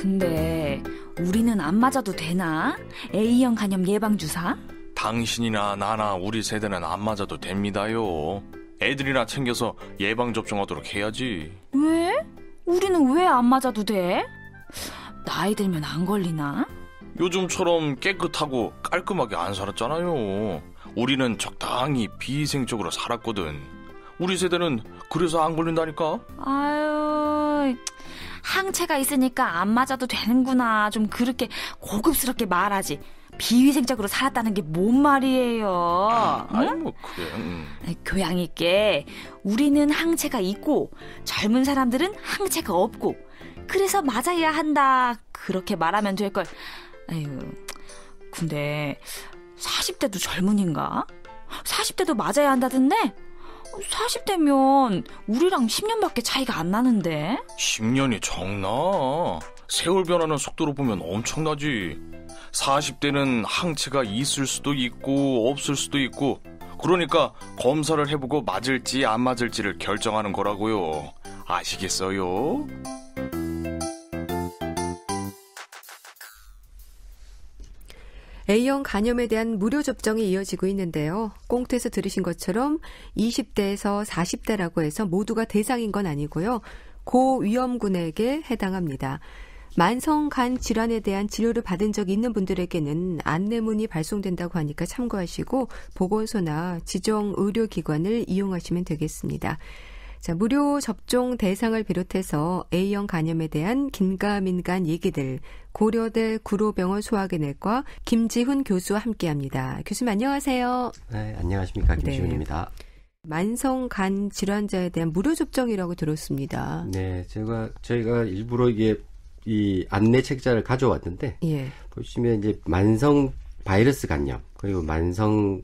근데 우리는 안 맞아도 되나? A형 간염 예방주사? 당신이나 나나 우리 세대는 안 맞아도 됩니다요. 애들이나 챙겨서 예방접종하도록 해야지. 왜? 우리는 왜 안 맞아도 돼? 나이 들면 안 걸리나? 요즘처럼 깨끗하고 깔끔하게 안 살았잖아요. 우리는 적당히 비위생적으로 살았거든. 우리 세대는 그래서 안 걸린다니까? 아유, 항체가 있으니까 안 맞아도 되는구나. 좀 그렇게 고급스럽게 말하지. 비위생적으로 살았다는 게 뭔 말이에요? 아니 뭐 그래. 교양 있게 우리는 항체가 있고 젊은 사람들은 항체가 없고 그래서 맞아야 한다. 그렇게 말하면 될 걸. 아유, 근데 40대도 젊은인가? 40대도 맞아야 한다던데? 40대면 우리랑 10년밖에 차이가 안 나는데? 10년이 적나? 세월 변하는 속도로 보면 엄청나지. 40대는 항체가 있을 수도 있고 없을 수도 있고, 그러니까 검사를 해보고 맞을지 안 맞을지를 결정하는 거라고요. 아시겠어요? A형 간염에 대한 무료 접종이 이어지고 있는데요. 꽁트에서 들으신 것처럼 20대에서 40대라고 해서 모두가 대상인 건 아니고요. 고위험군에게 해당합니다. 만성간 질환에 대한 치료를 받은 적이 있는 분들에게는 안내문이 발송된다고 하니까 참고하시고 보건소나 지정 의료기관을 이용하시면 되겠습니다. 자, 무료 접종 대상을 비롯해서 A형 간염에 대한 긴가민가한 얘기들 고려대 구로병원 소화기내과 김지훈 교수와 함께합니다. 교수님 안녕하세요. 네, 안녕하십니까. 김지훈입니다. 네. 만성간 질환자에 대한 무료 접종이라고 들었습니다. 네, 저희가 일부러 이게 이 안내 책자를 가져왔는데 예. 보시면 이제 만성 바이러스 간염 그리고 만성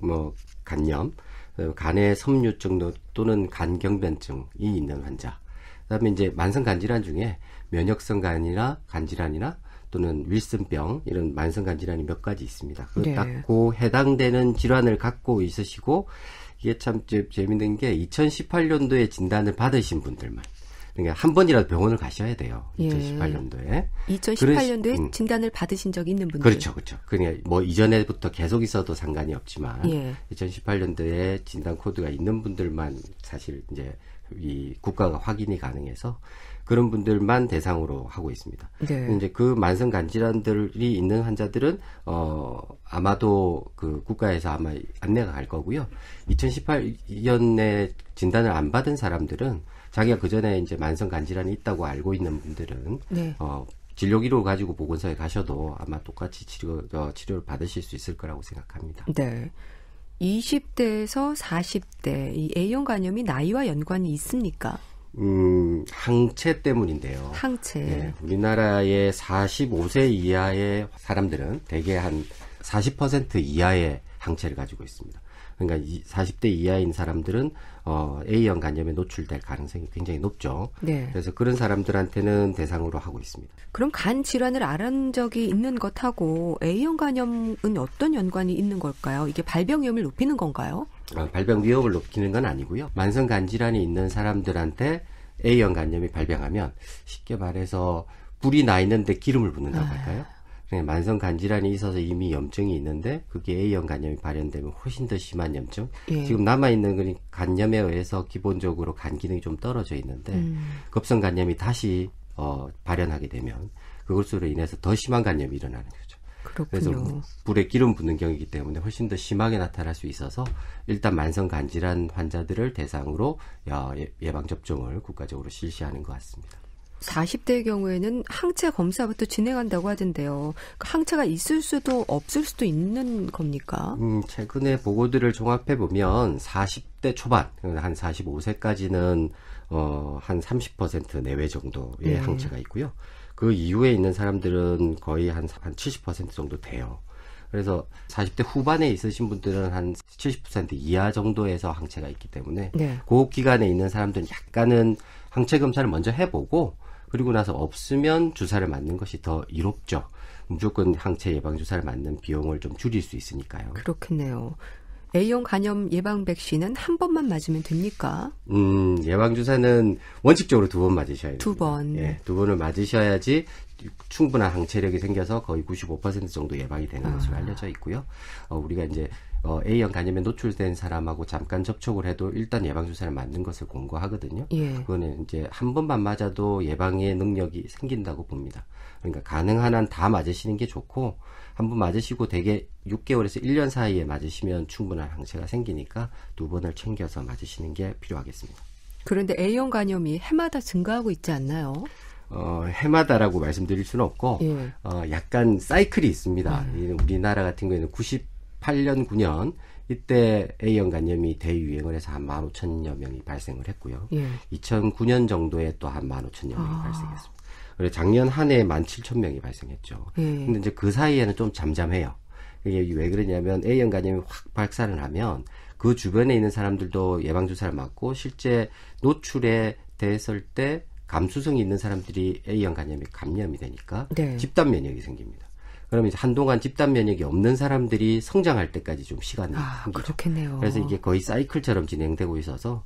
간염 간의 섬유증 또는 간경변증이 있는 환자. 그다음에 이제 만성 간질환 중에 면역성 간질환이나 또는 윌슨병 이런 만성 간질환이 몇 가지 있습니다. 네. 딱 그 해당되는 질환을 갖고 있으시고 이게 참 재밌는 게 2018년도에 진단을 받으신 분들만. 그러니까 한 번이라도 병원을 가셔야 돼요. 2018년도에. 2018년도에 진단을 받으신 적이 있는 분들. 그렇죠. 그러니까 뭐 이전에부터 계속 있어도 상관이 없지만 2018년도에 진단 코드가 있는 분들만 사실 이제 이 국가가 확인이 가능해서 그런 분들만 대상으로 하고 있습니다. 네. 이제 그 만성 간질환들이 있는 환자들은 아마도 그 국가에서 아마 안내가 갈 거고요. 2018년에 진단을 안 받은 사람들은 자기가 그 전에 이제 만성 간질환이 있다고 알고 있는 분들은 네. 진료 기록을 가지고 보건소에 가셔도 아마 똑같이 치료를 받으실 수 있을 거라고 생각합니다. 네. 20대에서 40대 이 A형 간염이 나이와 연관이 있습니까? 항체 때문인데요. 항체. 네, 우리나라의 45세 이하의 사람들은 대개 한 40% 이하의 항체를 가지고 있습니다. 그러니까 40대 이하인 사람들은 A형 간염에 노출될 가능성이 굉장히 높죠. 네. 그래서 그런 사람들한테는 대상으로 하고 있습니다. 그럼 간 질환을 앓은 적이 있는 것하고 A형 간염은 어떤 연관이 있는 걸까요? 이게 발병 위험을 높이는 건가요? 발병 위험을 높이는 건 아니고요. 만성 간 질환이 있는 사람들한테 A형 간염이 발병하면 쉽게 말해서 불이 나 있는데 기름을 붓는다고 할까요? 만성 간질환이 있어서 이미 염증이 있는데 그게 A형 간염이 발현되면 훨씬 더 심한 염증. 예. 지금 남아있는 간염에 의해서 기본적으로 간 기능이 좀 떨어져 있는데 급성 간염이 다시 발현하게 되면 그것으로 인해서 더 심한 간염이 일어나는 거죠. 그렇군요. 그래서 불에 기름 붓는 경우이기 때문에 훨씬 더 심하게 나타날 수 있어서 일단 만성 간질환 환자들을 대상으로 예방접종을 국가적으로 실시하는 것 같습니다. 40대의 경우에는 항체 검사부터 진행한다고 하던데요. 그 항체가 있을 수도 없을 수도 있는 겁니까? 최근에 보고들을 종합해 보면 40대 초반, 한 45세까지는 한 30% 내외 정도의 항체가 있고요. 그 이후에 있는 사람들은 거의 한 70% 정도 돼요. 그래서 40대 후반에 있으신 분들은 한 70% 이하 정도에서 항체가 있기 때문에 그 기간에 있는 사람들은 약간은 항체 검사를 먼저 해보고 그리고 나서 없으면 주사를 맞는 것이 더 이롭죠. 무조건 항체 예방 주사를 맞는 비용을 좀 줄일 수 있으니까요. 그렇겠네요. A형 간염 예방 백신은 한 번만 맞으면 됩니까? 예방주사는 원칙적으로 2번 맞으셔야 됩니다. 2번. 예, 2번을 맞으셔야지 충분한 항체력이 생겨서 거의 95% 정도 예방이 되는 것으로 알려져 있고요. 우리가 이제 A형 간염에 노출된 사람하고 잠깐 접촉을 해도 일단 예방주사를 맞는 것을 권고하거든요. 예. 그거는 이제 한 번만 맞아도 예방의 능력이 생긴다고 봅니다. 그러니까 가능한 한 다 맞으시는 게 좋고 한 번 맞으시고 대개 6개월에서 1년 사이에 맞으시면 충분한 항체가 생기니까 2번을 챙겨서 맞으시는 게 필요하겠습니다. 그런데 A형 간염이 해마다 증가하고 있지 않나요? 해마다라고 말씀드릴 수는 없고 예. 약간 사이클이 있습니다. 우리나라 같은 경우에는 98년, 9년 이때 A형 간염이 대유행을 해서 한 15,000여 명이 발생을 했고요. 예. 2009년 정도에 또 한 15,000여 명이 발생했습니다. 그래서 작년 한 해에 17,000명이 발생했죠. 근데 이제 그 사이에는 좀 잠잠해요. 이게 왜 그러냐면 A형 간염이 확 발산을 하면 그 주변에 있는 사람들도 예방주사를 맞고 실제 노출에 됐을 때 감수성이 있는 사람들이 A형 간염에 감염이 되니까 네. 집단 면역이 생깁니다. 그러면 이제 한동안 집단 면역이 없는 사람들이 성장할 때까지 좀 시간이 생기죠. 그렇겠네요. 그래서 이게 거의 사이클처럼 진행되고 있어서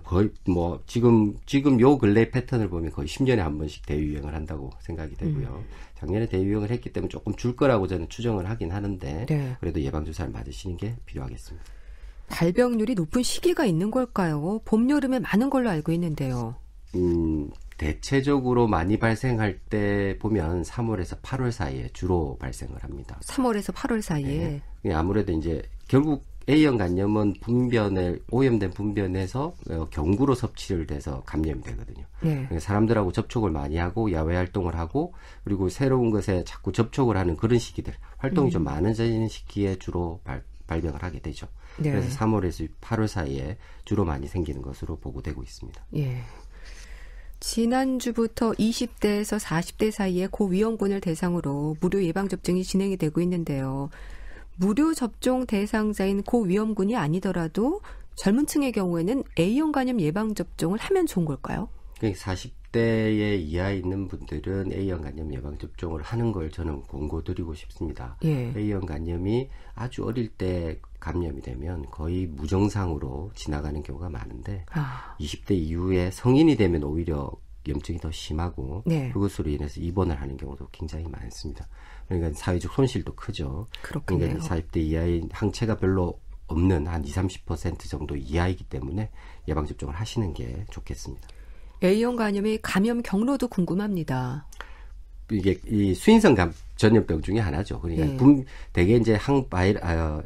거의 뭐 지금 요 근래 패턴을 보면 거의 10년에 한 번씩 대유행을 한다고 생각이 되고요. 작년에 대유행을 했기 때문에 조금 줄 거라고 저는 추정을 하긴 하는데 네. 그래도 예방주사를 맞으시는 게 필요하겠습니다. 발병률이 높은 시기가 있는 걸까요? 봄, 여름에 많은 걸로 알고 있는데요. 대체적으로 많이 발생할 때 보면 3월에서 8월 사이에 주로 발생을 합니다. 3월에서 8월 sa이에. 네. 아무래도 이제 결국 A형 간염은 오염된 분변에서 경구로 섭취를 돼서 감염이 되거든요. 네. 사람들하고 접촉을 많이 하고 야외 활동을 하고 그리고 새로운 것에 자꾸 접촉을 하는 그런 시기들, 활동이 좀 많아지는 시기에 주로 발병을 하게 되죠. 네. 그래서 3월에서 8월 사이에 주로 많이 생기는 것으로 보고되고 있습니다. 예. 지난주부터 20대에서 40대 사이에 고위험군을 대상으로 무료 예방접종이 진행이 되고 있는데요. 무료 접종 대상자인 고위험군이 아니더라도 젊은 층의 경우에는 A형 간염 예방접종을 하면 좋은 걸까요? 40대에 이하에 있는 분들은 A형 간염 예방접종을 하는 걸 저는 권고드리고 싶습니다. 예. A형 간염이 아주 어릴 때 감염이 되면 거의 무증상으로 지나가는 경우가 많은데 20대 이후에 성인이 되면 오히려 염증이 더 심하고 네. 그것으로 인해서 입원을 하는 경우도 굉장히 많습니다. 그러니까 사회적 손실도 크죠. 그렇군요. 그러니까 40대 이하의 항체가 별로 없는 한 20-30% 정도 이하이기 때문에 예방접종을 하시는 게 좋겠습니다. A형 간염의 감염 경로도 궁금합니다. 이게 이 수인성 전염병 중에 하나죠. 그러니까 대개 이제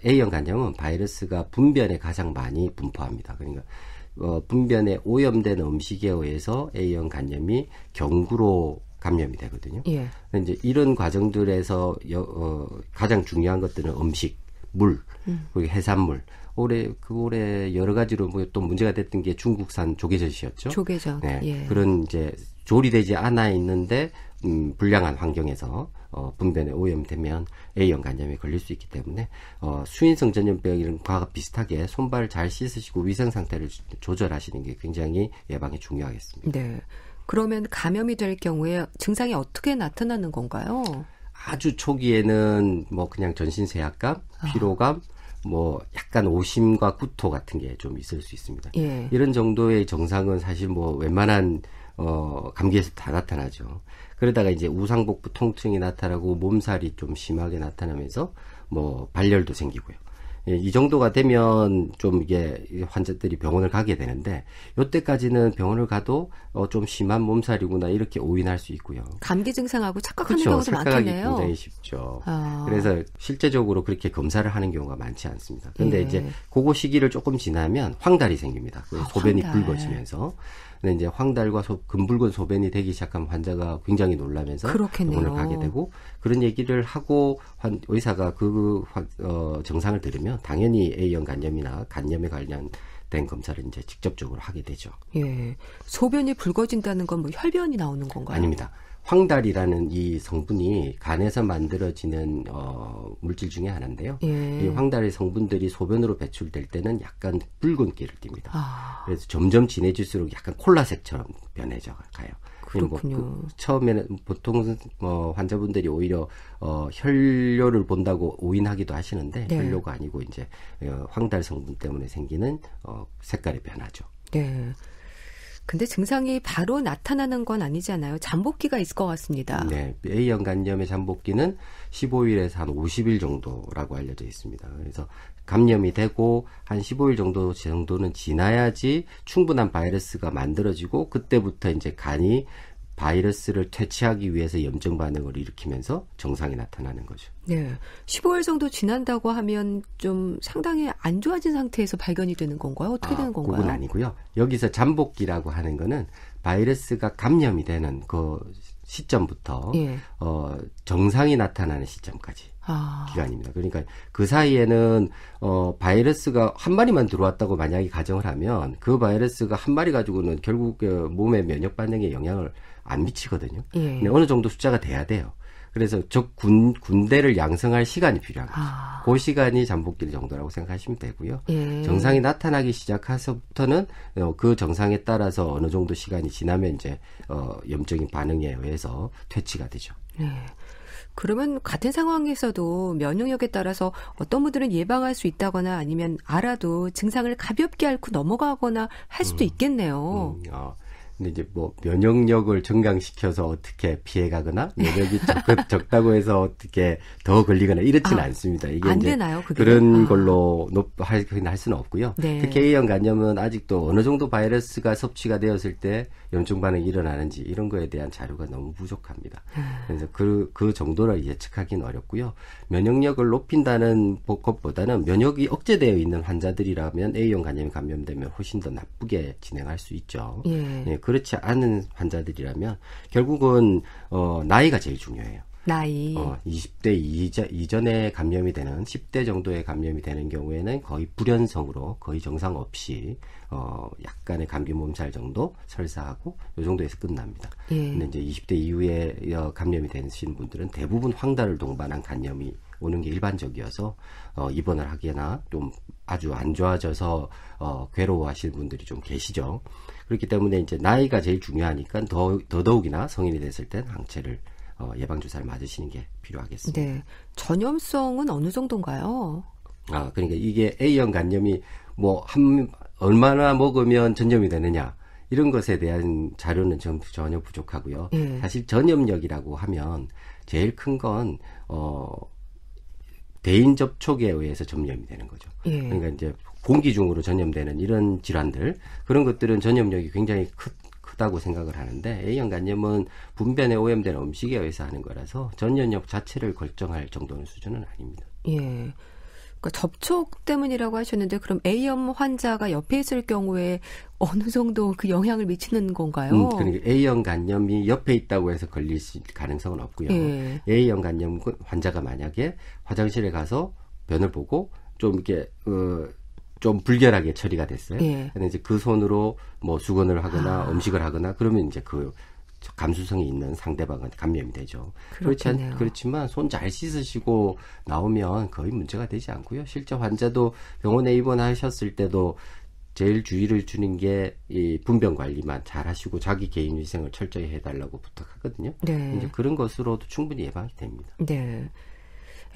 A형 간염은 바이러스가 분변에 가장 많이 분포합니다. 그러니까 분변에 오염된 음식에 의해서 A형 간염이 경구로 감염이 되거든요. 예. 이제 이런 과정들에서 가장 중요한 것들은 음식, 물, 그리고 해산물. 올해 여러 가지로 뭐 또 문제가 됐던 게 중국산 조개젓이었죠. 조개젓. 네. 예. 그런 이제 조리되지 않아 있는데 불량한 환경에서 분변에 오염되면 A형 간염에 걸릴 수 있기 때문에 수인성 전염병과 비슷하게 손발을 잘 씻으시고 위생 상태를 조절하시는 게 굉장히 예방에 중요하겠습니다. 네. 그러면 감염이 될 경우에 증상이 어떻게 나타나는 건가요? 아주 초기에는 뭐 그냥 전신 세약감, 피로감, 뭐 약간 오심과 구토 같은 게 좀 있을 수 있습니다. 예. 이런 정도의 정상은 사실 뭐 웬만한 감기에서 다 나타나죠. 그러다가 이제 우상복부 통증이 나타나고 몸살이 좀 심하게 나타나면서 뭐 발열도 생기고요. 이 정도가 되면 좀 이게 환자들이 병원을 가게 되는데 이때까지는 병원을 가도 좀 심한 몸살이구나 이렇게 오인할 수 있고요. 감기 증상하고 착각하는 그렇죠. 경우도 착각하기 많겠네요. 굉장히 쉽죠. 그래서 실제적으로 그렇게 검사를 하는 경우가 많지 않습니다. 그런데 예. 이제 그거 시기를 조금 지나면 황달이 생깁니다. 소변이 황달. 붉어지면서. 근데 이제 황달과 금붉은 소변이 되기 시작하면 환자가 굉장히 놀라면서 그렇겠네요. 병원을 가게 되고 그런 얘기를 하고 의사가 정상을 들으면 당연히 A형 간염이나 간염에 관련된 검사를 이제 직접적으로 하게 되죠. 예. 소변이 붉어진다는 건 뭐 혈변이 나오는 건가요? 아닙니다. 황달이라는 이 성분이 간에서 만들어지는 물질 중에 하나인데요. 예. 이 황달의 성분들이 소변으로 배출될 때는 약간 붉은기를 띱니다. 그래서 점점 진해질수록 약간 콜라색처럼 변해져 가요. 그렇군요. 처음에는 보통 환자분들이 오히려 혈뇨를 본다고 오인하기도 하시는데 네. 혈뇨가 아니고 이제 황달 성분 때문에 생기는 색깔의 변화죠. 네. 근데 증상이 바로 나타나는 건 아니잖아요. 잠복기가 있을 것 같습니다. 네, A형 간염의 잠복기는 15일에서 한 50일 정도라고 알려져 있습니다. 그래서 감염이 되고 한 15일 정도는 지나야지 충분한 바이러스가 만들어지고 그때부터 이제 간이 바이러스를 퇴치하기 위해서 염증 반응을 일으키면서 정상이 나타나는 거죠. 네. 15일 정도 지난다고 하면 좀 상당히 안 좋아진 상태에서 발견이 되는 건가요? 어떻게 되는 건가요? 그건 아니고요. 여기서 잠복기라고 하는 거는 바이러스가 감염이 되는 그 시점부터 예. 정상이 나타나는 시점까지 기간입니다. 그러니까 그 사이에는 바이러스가 한 마리만 들어왔다고 만약에 가정을 하면 그 바이러스가 한 마리 가지고는 결국 몸의 면역 반응에 영향을 안 미치거든요. 예. 근데 어느 정도 숫자가 돼야 돼요. 그래서 군대를 양성할 시간이 필요한 거죠. 그 시간이 잠복기 정도라고 생각하시면 되고요. 예. 정상이 나타나기 시작해서부터는 그 정상에 따라서 어느 정도 시간이 지나면 이제 염증인 반응에 의해서 퇴치가 되죠. 네. 그러면 같은 상황에서도 면역력에 따라서 어떤 분들은 예방할 수 있다거나 아니면 알아도 증상을 가볍게 앓고 넘어가거나 할 수도 있겠네요. 근데 이제 뭐 면역력을 증강시켜서 어떻게 피해가거나 면역이 적다고 해서 어떻게 더 걸리거나 이렇지는 않습니다. 이게 안 이제 되나요? 그게? 그런 걸로 할 수는 없고요. 네. 특히 A형 간염은 아직도 어느 정도 바이러스가 섭취가 되었을 때 염증 반응이 일어나는지 이런 거에 대한 자료가 너무 부족합니다. 그래서 그 정도를 예측하기는 어렵고요. 면역력을 높인다는 것보다는 면역이 억제되어 있는 환자들이라면 A형 간염이 감염되면 훨씬 더 나쁘게 진행할 수 있죠. 예. 네, 그렇지 않은 환자들이라면 결국은 나이가 제일 중요해요. 나이. 20대 이전에 감염이 되는 10대 정도의 감염이 되는 경우에는 거의 불연성으로 거의 정상 없이 약간의 감기 몸살 정도 설사하고 이 정도에서 끝납니다. 예. 근데 이제 20대 이후에 감염이 되신 분들은 대부분 황달을 동반한 간염이 오는 게 일반적이어서 입원을 하거나 좀 아주 안 좋아져서 괴로워하시는 분들이 좀 계시죠. 그렇기 때문에 이제 나이가 제일 중요하니까 더더욱이나 성인이 됐을 땐 항체를 예방주사를 맞으시는 게 필요하겠습니다. 네. 전염성은 어느 정도인가요? 그러니까 이게 A형 간염이 얼마나 먹으면 전염이 되느냐 이런 것에 대한 자료는 전혀 부족하고요. 예. 사실 전염력이라고 하면 제일 큰 건 대인 접촉에 의해서 전염이 되는 거죠. 예. 그러니까 이제 공기 중으로 전염되는 이런 질환들 그런 것들은 전염력이 굉장히 크다고 생각을 하는데 A형 간염은 분변에 오염되는 음식에 의해서 하는 거라서 전염력 자체를 결정할 정도의 수준은 아닙니다. 예. 그러니까 접촉 때문이라고 하셨는데 그럼 A형 환자가 옆에 있을 경우에 어느 정도 그 영향을 미치는 건가요? 그러니까 A형 간염이 옆에 있다고 해서 걸릴 가능성은 없고요. 예. A형 간염 환자가 만약에 화장실에 가서 변을 보고 좀 이렇게 좀 불결하게 처리가 됐어요. 예. 근데 이제 그 손으로 뭐 수건을 하거나 음식을 하거나 그러면 이제 그 감수성이 있는 상대방은 감염이 되죠. 그렇지만 손 잘 씻으시고 나오면 거의 문제가 되지 않고요. 실제 환자도 병원에 입원하셨을 때도 제일 주의를 주는 게 이 분변 관리만 잘 하시고 자기 개인 위생을 철저히 해달라고 부탁하거든요. 네. 이제 그런 것으로도 충분히 예방이 됩니다. 네.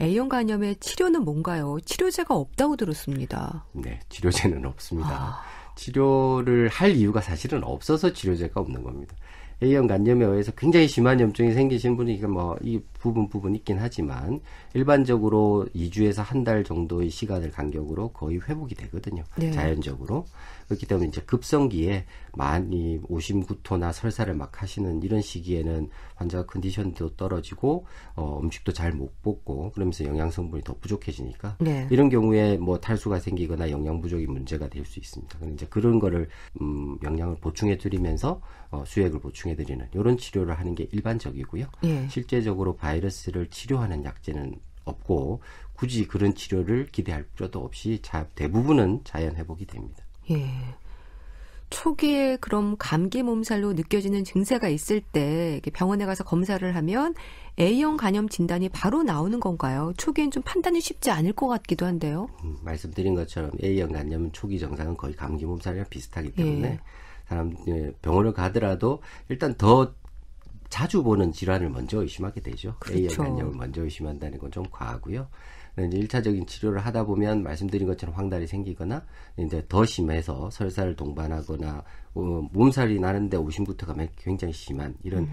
A형 간염의 치료는 뭔가요? 치료제가 없다고 들었습니다. 네, 치료제는 없습니다. 치료를 할 이유가 사실은 없어서 치료제가 없는 겁니다. A형 간염에 의해서 굉장히 심한 염증이 생기신 분이 이 부분 있긴 하지만 일반적으로 2주에서 한 달 정도의 시간을 간격으로 거의 회복이 되거든요. 네. 자연적으로. 그렇기 때문에 이제 급성기에 많이 오심구토나 설사를 막 하시는 이런 시기에는 환자가 컨디션도 떨어지고 음식도 잘 못 먹고 그러면서 영양 성분이 더 부족해지니까 네. 이런 경우에 뭐 탈수가 생기거나 영양 부족이 문제가 될 수 있습니다. 이제 그런 거를 영양을 보충해 드리면서 수액을 보충해 드리는 이런 치료를 하는 게 일반적이고요. 예. 실제적으로 바이러스를 치료하는 약제는 없고 굳이 그런 치료를 기대할 필요도 없이 대부분은 자연 회복이 됩니다. 예. 초기에 그럼 감기 몸살로 느껴지는 증세가 있을 때 병원에 가서 검사를 하면 A형 간염 진단이 바로 나오는 건가요? 초기엔 좀 판단이 쉽지 않을 것 같기도 한데요. 말씀드린 것처럼 A형 간염 초기 증상은 거의 감기 몸살이랑 비슷하기 때문에 예. 사람 병원을 가더라도 일단 더 자주 보는 질환을 먼저 의심하게 되죠. 그렇죠. A형 간염을 먼저 의심한다는 건 좀 과하고요. 이제 1차적인 치료를 하다 보면 말씀드린 것처럼 황달이 생기거나 이제 더 심해서 설사를 동반하거나 몸살이 나는데 오심부터가 굉장히 심한 이런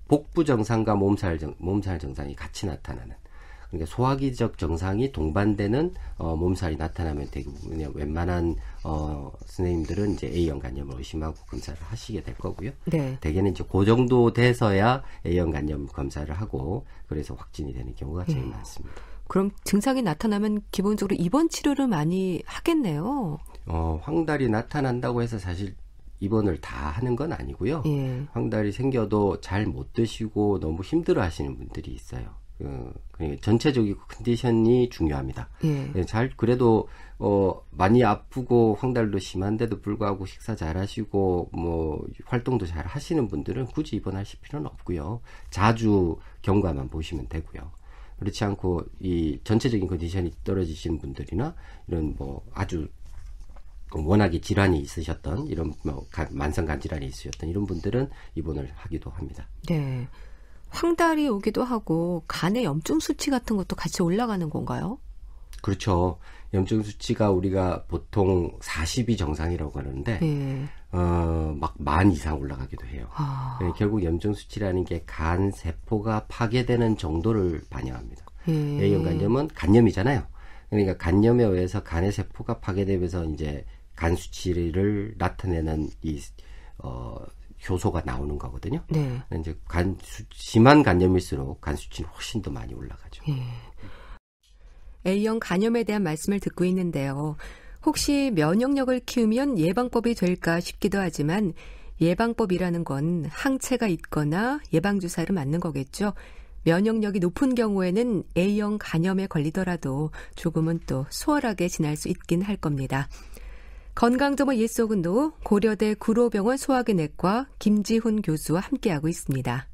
복부 증상과 몸살 증상이 같이 나타나는, 그러니까 소화기적 증상이 동반되는 몸살이 나타나면 대부분 웬만한 선생님들은 이제 A형 간염을 의심하고 검사를 하시게 될 거고요. 네. 대개는 이제 그 정도 돼서야 A형 간염 검사를 하고 그래서 확진이 되는 경우가 제일 많습니다. 그럼 증상이 나타나면 기본적으로 입원 치료를 많이 하겠네요. 황달이 나타난다고 해서 사실 입원을 다 하는 건 아니고요. 예. 황달이 생겨도 잘 못 드시고 너무 힘들어 하시는 분들이 있어요. 그러니까 전체적인 컨디션이 중요합니다. 예. 그래도 많이 아프고 황달도 심한데도 불구하고 식사 잘 하시고 뭐 활동도 잘 하시는 분들은 굳이 입원하실 필요는 없고요. 자주 경과만 보시면 되고요. 그렇지 않고 이 전체적인 컨디션이 떨어지시는 분들이나 이런 뭐 아주 워낙에 질환이 있으셨던 이런 만성 간질환이 있으셨던 이런 분들은 입원을 하기도 합니다. 네. 황달이 오기도 하고 간의 염증 수치 같은 것도 같이 올라가는 건가요? 그렇죠. 염증 수치가 우리가 보통 40이 정상이라고 하는데 네. 막 10,000 이상 올라가기도 해요. 결국 염증 수치라는 게 간 세포가 파괴되는 정도를 반영합니다. A형 간염은 간염이잖아요. 그러니까 간염에 의해서 간의 세포가 파괴되면서 이제 간 수치를 나타내는 이 효소가 나오는 거거든요. 네. 이제 심한 간염일수록 간 수치는 훨씬 더 많이 올라가죠. A형 간염에 대한 말씀을 듣고 있는데요. 혹시 면역력을 키우면 예방법이 될까 싶기도 하지만 예방법이라는 건 항체가 있거나 예방주사를 맞는 거겠죠. 면역력이 높은 경우에는 A형 간염에 걸리더라도 조금은 또 수월하게 지날 수 있긴 할 겁니다. 건강정보 옛소근도 고려대 구로병원 소화기내과 김지훈 교수와 함께하고 있습니다.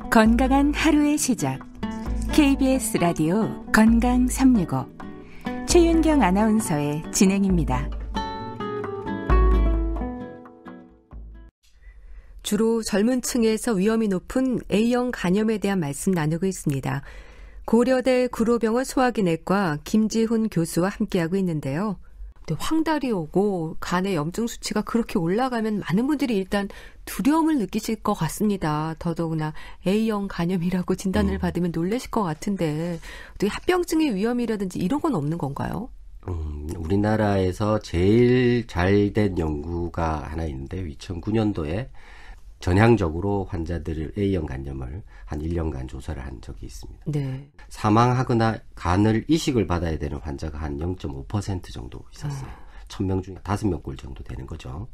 건강한 하루의 시작. KBS 라디오 건강 365. 최윤경 아나운서의 진행입니다. 주로 젊은 층에서 위험이 높은 A형 간염에 대한 말씀 나누고 있습니다. 고려대 구로병원 소화기내과 김지훈 교수와 함께하고 있는데요. 황달이 오고 간의 염증 수치가 그렇게 올라가면 많은 분들이 일단 두려움을 느끼실 것 같습니다. 더더구나 A형 간염이라고 진단을 받으면 놀라실 것 같은데 어떻게 합병증의 위험이라든지 이런 건 없는 건가요? 우리나라에서 제일 잘 된 연구가 하나 있는데 2009년도에 전향적으로 환자들을 A형 간염을 한 1년간 조사를 한 적이 있습니다. 네. 사망하거나 간을 이식을 받아야 되는 환자가 한 0.5% 정도 있었어요. 1,000명 중에 5명꼴 정도 되는 거죠.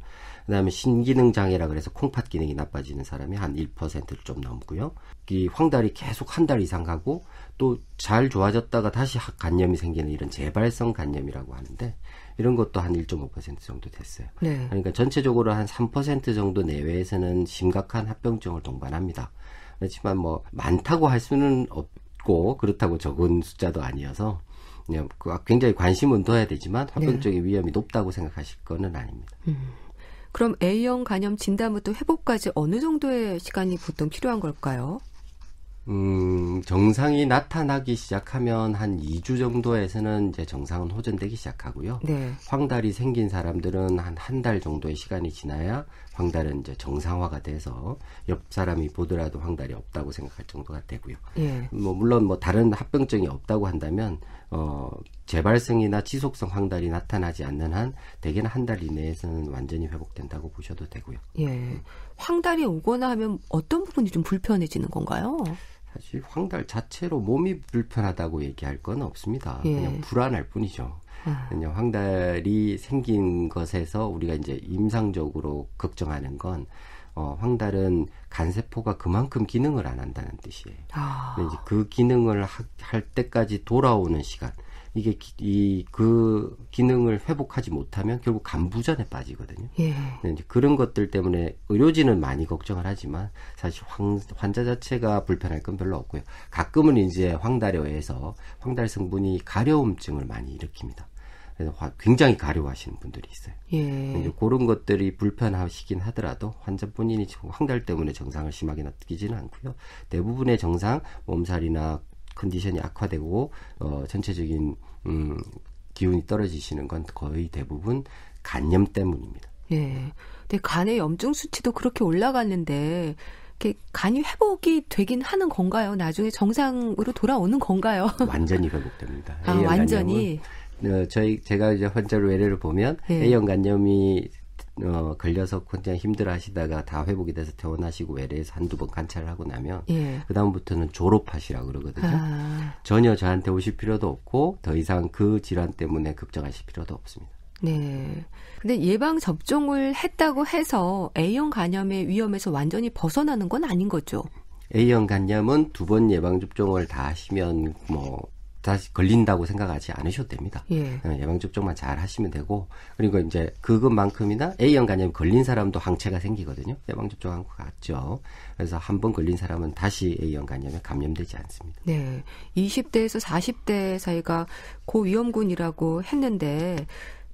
그다음에 신기능 장애라 그래서 콩팥 기능이 나빠지는 사람이 한 1%를 좀 넘고요. 이 황달이 계속 한 달 이상 가고 또 잘 좋아졌다가 다시 간염이 생기는 이런 재발성 간염이라고 하는데 이런 것도 한 1.5% 정도 됐어요. 네. 그러니까 전체적으로 한 3% 정도 내외에서는 심각한 합병증을 동반합니다. 그렇지만 뭐 많다고 할 수는 없고 그렇다고 적은 숫자도 아니어서 그냥 굉장히 관심은 둬야 되지만 합병증의 위험이 높다고 생각하실 거는 아닙니다. 그럼 A형 간염 진단부터 회복까지 어느 정도의 시간이 보통 필요한 걸까요? 정상이 나타나기 시작하면 한 2주 정도에서는 이제 정상은 호전되기 시작하고요. 네. 황달이 생긴 사람들은 한 달 정도의 시간이 지나야 황달은 이제 정상화가 돼서 옆 사람이 보더라도 황달이 없다고 생각할 정도가 되고요. 예. 물론 다른 합병증이 없다고 한다면 재발성이나 지속성 황달이 나타나지 않는 한 대개는 한 달 이내에서는 완전히 회복된다고 보셔도 되고요. 예. 황달이 오거나 하면 어떤 부분이 좀 불편해지는 건가요? 사실 황달 자체로 몸이 불편하다고 얘기할 건 없습니다. 예. 그냥 불안할 뿐이죠. 이제 황달이 생긴 것에서 우리가 이제 임상적으로 걱정하는 건 황달은 간세포가 그만큼 기능을 안 한다는 뜻이에요. 근데 이제 그 기능을 할 때까지 돌아오는 시간, 이게 그 기능을 회복하지 못하면 결국 간부전에 빠지거든요. 예. 이제 그런 것들 때문에 의료진은 많이 걱정을 하지만 사실 환자 자체가 불편할 건 별로 없고요. 가끔은 이제 황달에 의해서 황달 성분이 가려움증을 많이 일으킵니다. 그래서 굉장히 가려워하시는 분들이 있어요. 예. 이제 그런 것들이 불편하시긴 하더라도 환자 본인이 황달 때문에 정상을 심하게 느끼지는 않고요. 대부분의 정상, 몸살이나 컨디션이 악화되고 전체적인 기운이 떨어지시는 건 거의 대부분 간염 때문입니다. 예. 근데 간의 염증 수치도 그렇게 올라갔는데 간이 회복이 되긴 하는 건가요? 나중에 정상으로 돌아오는 건가요? 완전히 회복됩니다. 완전히. 제가 이제 환자를 외래를 보면 A형 간염이 걸려서 굉장히 힘들어하시다가 다 회복이 돼서 퇴원하시고 외래에서 한두 번 관찰을 하고 나면 그 다음부터는 졸업하시라고 그러거든요. 전혀 저한테 오실 필요도 없고 더 이상 그 질환 때문에 걱정하실 필요도 없습니다. 네. 근데 예방 접종을 했다고 해서 A형 간염의 위험에서 완전히 벗어나는 건 아닌 거죠? A형 간염은 2번 예방 접종을 다 하시면 다시 걸린다고 생각하지 않으셔도 됩니다. 예. 예방접종만 잘 하시면 되고, 그리고 이제 그것만큼이나 A형 간염 걸린 사람도 항체가 생기거든요. 예방접종한 것 같죠. 그래서 한 번 걸린 사람은 다시 A형 간염에 감염되지 않습니다. 네. 20대에서 40대 사이가 고위험군이라고 했는데,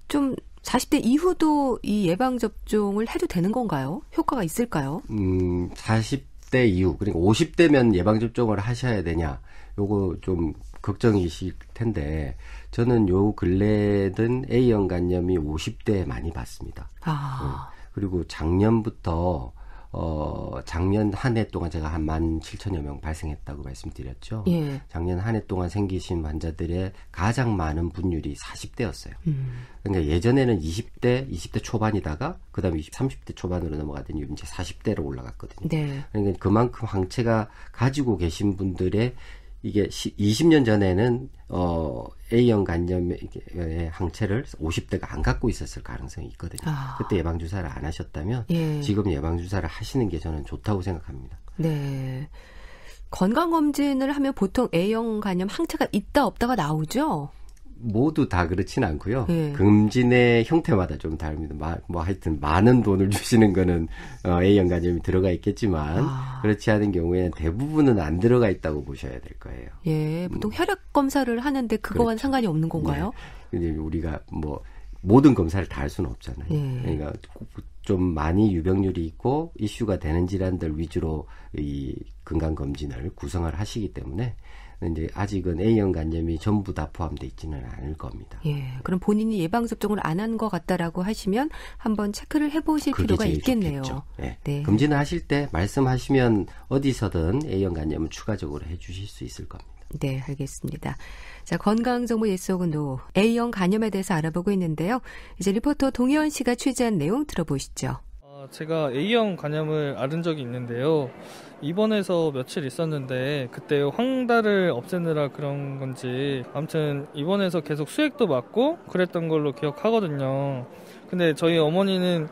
좀 40대 이후도 이 예방접종을 해도 되는 건가요? 효과가 있을까요? 40대 이후, 그러니까 50대면 예방접종을 하셔야 되냐, 요거 좀 걱정이실 텐데 저는 요 근래든 A형 간염이 50대에 많이 봤습니다. 그리고 작년부터 작년 한 해 동안 제가 한 17,000여 명 발생했다고 말씀드렸죠. 예. 작년 한 해 동안 생기신 환자들의 가장 많은 분율이 40대였어요. 그러니까 예전에는 20대 초반이다가 그다음에 30대 초반으로 넘어가더니 이제 40대로 올라갔거든요. 네. 그러니까 그만큼 항체가 가지고 계신 분들의 이게 20년 전에는 A형 간염의 항체를 50대가 안 갖고 있었을 가능성이 있거든요. 그때 예방주사를 안 하셨다면 지금 예방주사를 하시는 게 저는 좋다고 생각합니다. 네. 건강검진을 하면 보통 A형 간염 항체가 있다 없다가 나오죠? 모두 다 그렇진 않고요. 검진의 형태마다 좀 다릅니다. 하여튼 많은 돈을 주시는 거는 A형 간염이 들어가 있겠지만 그렇지 않은 경우에는 대부분은 안 들어가 있다고 보셔야 될 거예요. 예, 보통 혈액 검사를 하는데 그거와는 그렇죠. 상관이 없는 건가요? 네. 근데 우리가 모든 검사를 다 할 수는 없잖아요. 그러니까 좀 많이 유병률이 있고 이슈가 되는 질환들 위주로 이 건강 검진을 구성을 하시기 때문에. 이제 아직은 A형 간염이 전부 다 포함되어 있지는 않을 겁니다. 예, 그럼 본인이 예방접종을 안 한 것 같다라고 하시면 한번 체크를 해보실 필요가 있겠네요. 네. 네. 검진을 하실 때 말씀하시면 어디서든 A형 간염은 추가적으로 해주실 수 있을 겁니다. 네, 알겠습니다. 자, 건강정보 예속은도 A형 간염에 대해서 알아보고 있는데요. 이제 리포터 동현 씨가 취재한 내용 들어보시죠. 제가 A형 간염을 앓은 적이 있는데요. 입원해서 며칠 있었는데 그때 황달을 없애느라 그런 건지 아무튼 입원해서 계속 수액도 맞고 그랬던 걸로 기억하거든요. 근데 저희 어머니는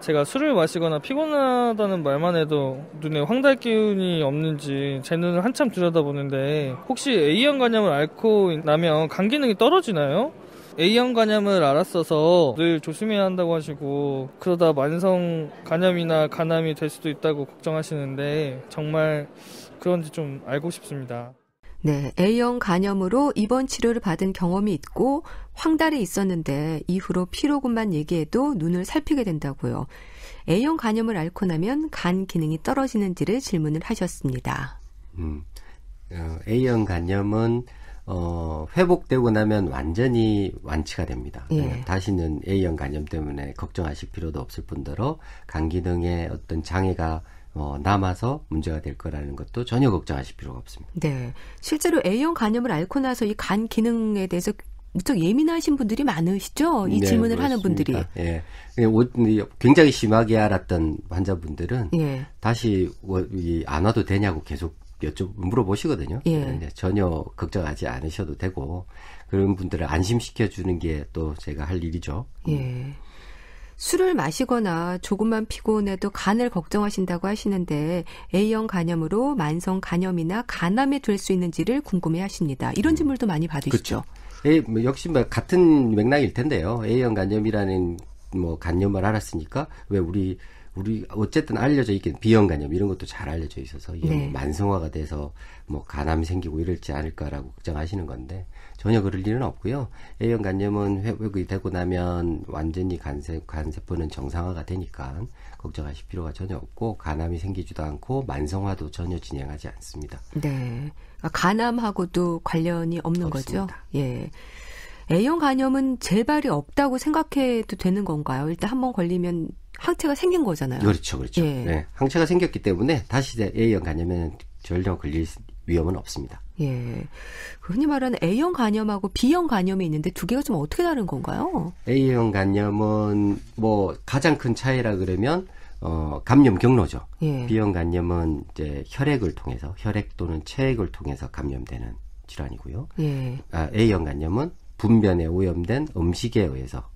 제가 술을 마시거나 피곤하다는 말만 해도 눈에 황달 기운이 없는지 제 눈을 한참 들여다보는데 혹시 A형 간염을 앓고 나면 간 기능이 떨어지나요? A형 간염을 앓았어서 늘 조심해야 한다고 하시고 그러다 만성 간염이나 간암이 될 수도 있다고 걱정하시는데 정말 그런지 좀 알고 싶습니다. 네, A형 간염으로 입원 치료를 받은 경험이 있고 황달이 있었는데 이후로 피로군만 얘기해도 눈을 살피게 된다고요. A형 간염을 앓고 나면 간 기능이 떨어지는지를 질문을 하셨습니다. A형 간염은 회복되고 나면 완전히 완치가 됩니다. 다시는 A형 간염 때문에 걱정하실 필요도 없을 뿐더러 간 기능에 어떤 장애가 남아서 문제가 될 거라는 것도 전혀 걱정하실 필요가 없습니다. 네, 실제로 A형 간염을 앓고 나서 이 간 기능에 대해서 무척 예민하신 분들이 많으시죠? 이 질문을 그렇습니다. 하는 분들이. 예. 굉장히 심하게 앓았던 환자분들은 다시 안 와도 되냐고 계속 물어보시거든요. 전혀 걱정하지 않으셔도 되고 그런 분들을 안심시켜 주는 게 또 제가 할 일이죠. 예. 술을 마시거나 조금만 피곤해도 간을 걱정하신다고 하시는데 A형 간염으로 만성 간염이나 간암이 될 수 있는지를 궁금해하십니다. 이런 질문도 많이 받으시죠? 그렇죠. 역시 같은 맥락일 텐데요. A형 간염이라는 간염을 알았으니까 왜 우리 어쨌든 알려져 있긴 B형 간염 이런 것도 잘 알려져 있어서 이게 네. 만성화가 돼서 간암이 생기고 이럴지 않을까라고 걱정하시는 건데 전혀 그럴 일은 없고요. A형 간염은 회복이 되고 나면 완전히 간세포는 정상화가 되니까 걱정하실 필요가 전혀 없고 간암이 생기지도 않고 만성화도 전혀 진행하지 않습니다. 네, 간암하고도 관련이 없는 없습니다. 거죠. 예. A형 간염은 재발이 없다고 생각해도 되는 건가요? 일단 한번 걸리면 항체가 생긴 거잖아요. 그렇죠. 예. 네, 항체가 생겼기 때문에 다시 A형 간염에는 전혀 걸릴 위험은 없습니다. 예. 흔히 말하는 A형 간염하고 B형 간염이 있는데 두 개가 좀 어떻게 다른 건가요? A형 간염은 가장 큰 차이라 그러면 감염 경로죠. 예. B형 간염은 이제 혈액 또는 체액을 통해서 감염되는 질환이고요. 예. A형 간염은 분변에 오염된 음식에 의해서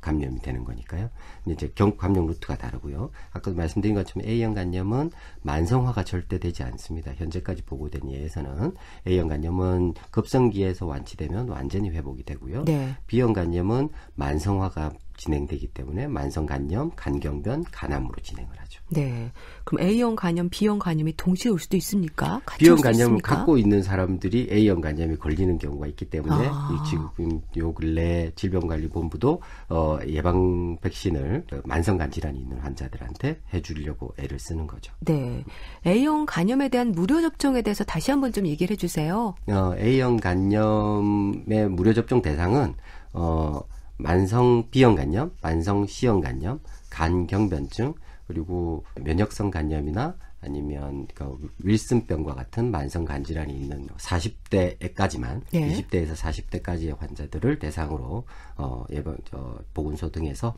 감염이 되는 거니까요. 이제 감염 루트가 다르고요. 아까도 말씀드린 것처럼 A형 간염은 만성화가 절대 되지 않습니다. 현재까지 보고된 예에서는 A형 간염은 급성기에서 완치되면 완전히 회복이 되고요. 네. B형 간염은 만성화가 진행되기 때문에 만성 간염, 간경변, 간암으로 진행을 하죠. 네. 그럼 A형 간염, B형 간염이 동시에 올 수도 있습니까? 같이 B형 올 수 간염을 있습니까? 갖고 있는 사람들이 A형 간염이 걸리는 경우가 있기 때문에 지금 요 근래 질병관리본부도 예방 백신을 만성간 질환이 있는 환자들한테 해주려고 애를 쓰는 거죠. 네. A형 간염에 대한 무료 접종에 대해서 다시 한번 좀 얘기를 해주세요. A형 간염의 무료 접종 대상은 만성 B형 간염, 만성 C형 간염, 간경변증, 그리고 면역성 간염이나 아니면 윌슨병과 같은 만성 간질환이 있는 40대까지만, 네. 20대에서 40대까지의 환자들을 대상으로 보건소 등에서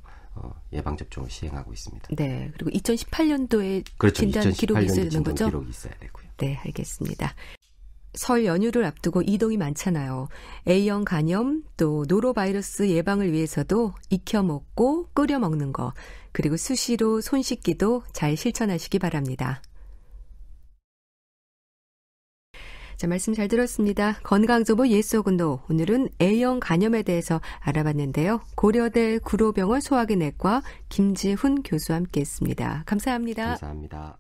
예방 접종을 시행하고 있습니다. 네. 그리고 2018년도에 그렇죠. 진단 기록이 있어야 되는 2018년도 진단 거죠? 기록이 있어야 되고요. 네, 알겠습니다. 설 연휴를 앞두고 이동이 많잖아요. A형 간염, 또 노로바이러스 예방을 위해서도 익혀 먹고 끓여 먹는 거, 그리고 수시로 손 씻기도 잘 실천하시기 바랍니다. 자, 말씀 잘 들었습니다. 건강정보 yes or no. 오늘은 A형 간염에 대해서 알아봤는데요. 고려대 구로병원 소화기내과 김지훈 교수와 함께했습니다. 감사합니다. 감사합니다.